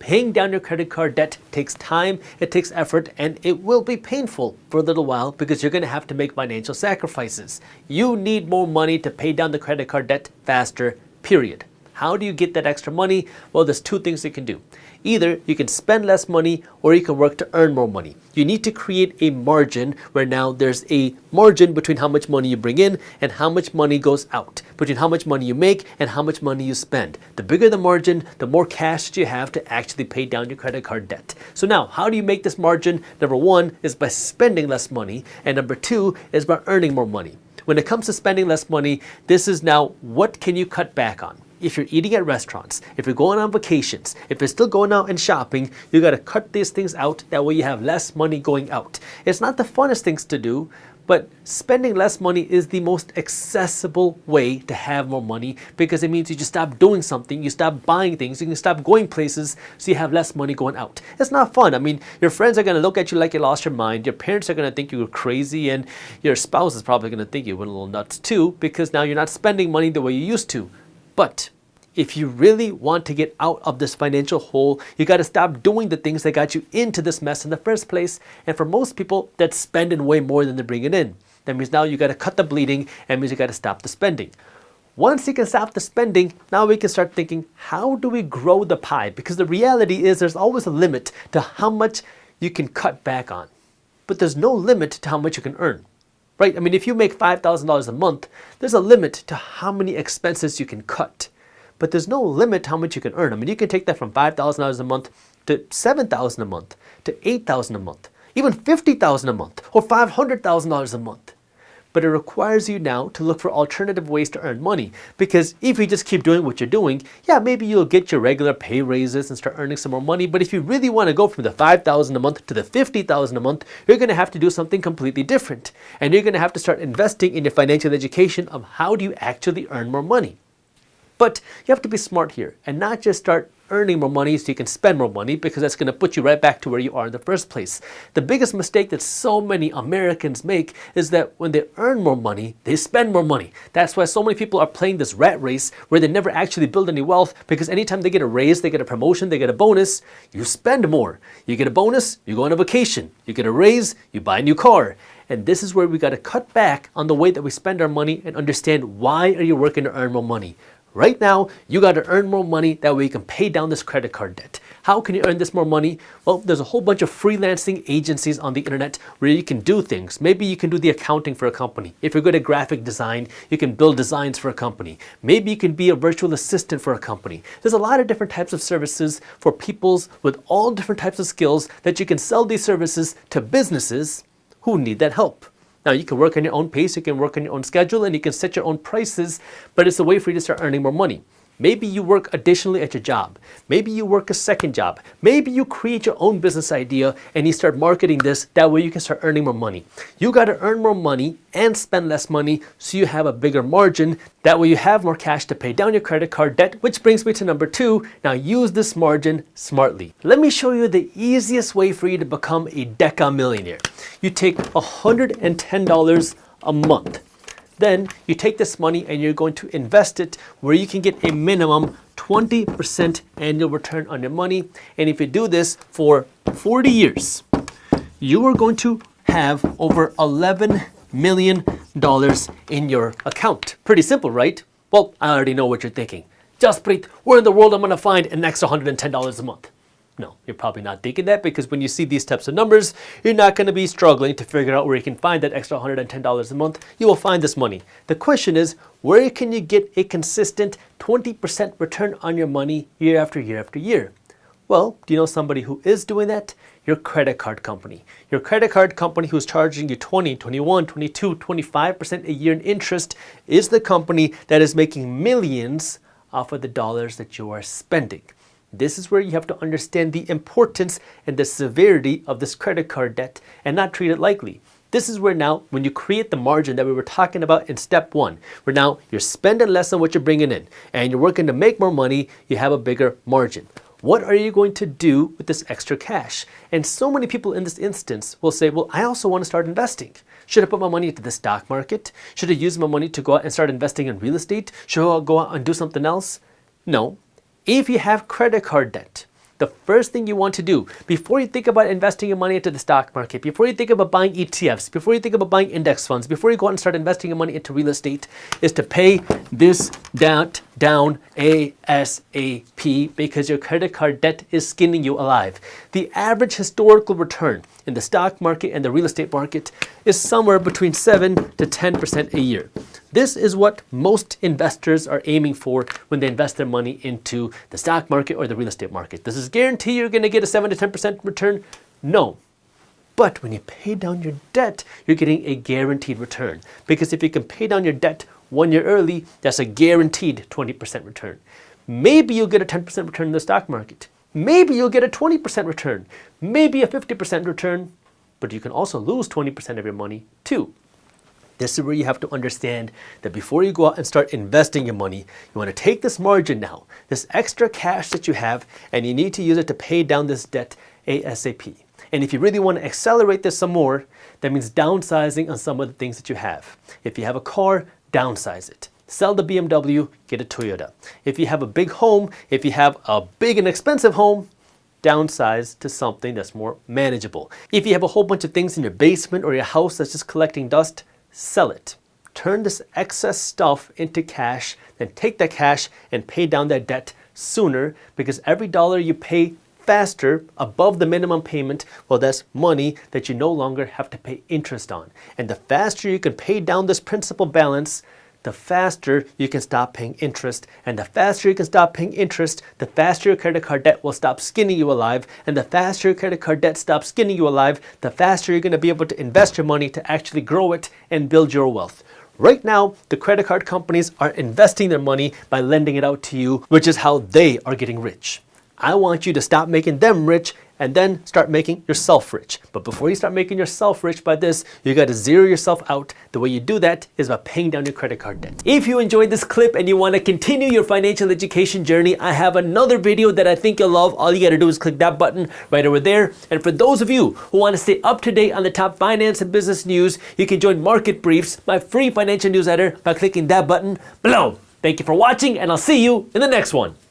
paying down your credit card debt takes time, it takes effort, and it will be painful for a little while because you're going to have to make financial sacrifices. You need more money to pay down the credit card debt faster, period. How do you get that extra money? Well, there's two things you can do. Either you can spend less money or you can work to earn more money. You need to create a margin where now there's a margin between how much money you bring in and how much money goes out, between how much money you make and how much money you spend. The bigger the margin, the more cash you have to actually pay down your credit card debt. So now, how do you make this margin? Number one is by spending less money, and number two is by earning more money. When it comes to spending less money, this is now what can you cut back on? If you're eating at restaurants, if you're going on vacations, if you're still going out and shopping, you got to cut these things out. That way you have less money going out. It's not the funnest things to do, but spending less money is the most accessible way to have more money because it means you just stop doing something, you stop buying things, you can stop going places so you have less money going out. It's not fun. I mean, your friends are going to look at you like you lost your mind, your parents are going to think you were crazy, and your spouse is probably going to think you went a little nuts too because now you're not spending money the way you used to. But if you really want to get out of this financial hole, you got to stop doing the things that got you into this mess in the first place. And for most people, that's spending way more than they're bringing in. That means now you got to cut the bleeding, and means you got to stop the spending. Once you can stop the spending, now we can start thinking, how do we grow the pie? Because the reality is there's always a limit to how much you can cut back on. But there's no limit to how much you can earn. Right? I mean, if you make $5,000 a month, there's a limit to how many expenses you can cut. But there's no limit to how much you can earn. I mean, you can take that from $5,000 a month to $7,000 a month to $8,000 a month, even $50,000 a month or $500,000 a month. But it requires you now to look for alternative ways to earn money, because if you just keep doing what you're doing, yeah, maybe you'll get your regular pay raises and start earning some more money. But if you really want to go from the $5,000 a month to the $50,000 a month, you're going to have to do something completely different. And you're going to have to start investing in your financial education of how do you actually earn more money. But you have to be smart here and not just start earning more money so you can spend more money, because that's going to put you right back to where you are in the first place. The biggest mistake that so many Americans make is that when they earn more money, they spend more money. That's why so many people are playing this rat race where they never actually build any wealth, because anytime they get a raise, they get a promotion, they get a bonus, you spend more. You get a bonus, you go on a vacation. You get a raise, you buy a new car. And this is where we got to cut back on the way that we spend our money and understand, why are you working to earn more money? Right now, you got to earn more money. That way you can pay down this credit card debt. How can you earn this more money? Well, there's a whole bunch of freelancing agencies on the internet where you can do things. Maybe you can do the accounting for a company. If you're good at graphic design, you can build designs for a company. Maybe you can be a virtual assistant for a company. There's a lot of different types of services for peoples with all different types of skills that you can sell these services to businesses who need that help. Now, you can work on your own pace, you can work on your own schedule, and you can set your own prices, but it's a way for you to start earning more money. Maybe you work additionally at your job. Maybe you work a second job. Maybe you create your own business idea and you start marketing this. That way you can start earning more money. You got to earn more money and spend less money so you have a bigger margin. That way you have more cash to pay down your credit card debt, which brings me to number 2. Now, use this margin smartly. Let me show you the easiest way for you to become a deca millionaire. You take $110 a month. Then you take this money and you're going to invest it where you can get a minimum 20% annual return on your money. And if you do this for 40 years, you are going to have over $11 million in your account. Pretty simple, right? Well, I already know what you're thinking. Jaspreet, where in the world am I going to find an extra $110 a month? No, you're probably not thinking that, because when you see these types of numbers, you're not going to be struggling to figure out where you can find that extra $110 a month. You will find this money. The question is, where can you get a consistent 20% return on your money year after year after year? Well, do you know somebody who is doing that? Your credit card company. Your credit card company who's charging you 20, 21, 22, 25% a year in interest is the company that is making millions off of the dollars that you are spending. This is where you have to understand the importance and the severity of this credit card debt and not treat it lightly. This is where now, when you create the margin that we were talking about in step 1, where now you're spending less than what you're bringing in and you're working to make more money, you have a bigger margin. What are you going to do with this extra cash? And so many people in this instance will say, well, I also want to start investing. Should I put my money into the stock market? Should I use my money to go out and start investing in real estate? Should I go out and do something else? No. If you have credit card debt, The first thing you want to do before you think about investing your money into the stock market, before you think about buying ETFs, before you think about buying index funds, before you go out and start investing your money into real estate, is to pay this debt down ASAP, because your credit card debt is skinning you alive. The average historical return in the stock market and the real estate market is somewhere between 7 to 10% a year. This is what most investors are aiming for when they invest their money into the stock market or the real estate market. Does this guarantee you're going to get a 7 to 10% return? No. But when you pay down your debt, you're getting a guaranteed return. Because if you can pay down your debt 1 year early, that's a guaranteed 20% return. Maybe you'll get a 10% return in the stock market. Maybe you'll get a 20% return. Maybe a 50% return. But you can also lose 20% of your money too. This is where you have to understand that before you go out and start investing your money, you want to take this margin now, this extra cash that you have, and you need to use it to pay down this debt ASAP. And if you really want to accelerate this some more, that means downsizing on some of the things that you have. If you have a car, downsize it. Sell the BMW, get a Toyota. If you have a big home, if you have a big and expensive home, downsize to something that's more manageable. If you have a whole bunch of things in your basement or your house that's just collecting dust, sell it. Turn this excess stuff into cash, then take that cash and pay down that debt sooner, because every dollar you pay faster above the minimum payment, well, that's money that you no longer have to pay interest on. And the faster you can pay down this principal balance, the faster you can stop paying interest. And the faster you can stop paying interest, the faster your credit card debt will stop skinning you alive. And the faster your credit card debt stops skinning you alive, the faster you're going to be able to invest your money to actually grow it and build your wealth. Right now, the credit card companies are investing their money by lending it out to you, which is how they are getting rich. I want you to stop making them rich and then start making yourself rich. But before you start making yourself rich by this, you got to zero yourself out. The way you do that is by paying down your credit card debt. If you enjoyed this clip and you want to continue your financial education journey, I have another video that I think you'll love. All you got to do is click that button right over there. And for those of you who want to stay up to date on the top finance and business news, you can join Market Briefs, my free financial newsletter, by clicking that button below. Thank you for watching, and I'll see you in the next one.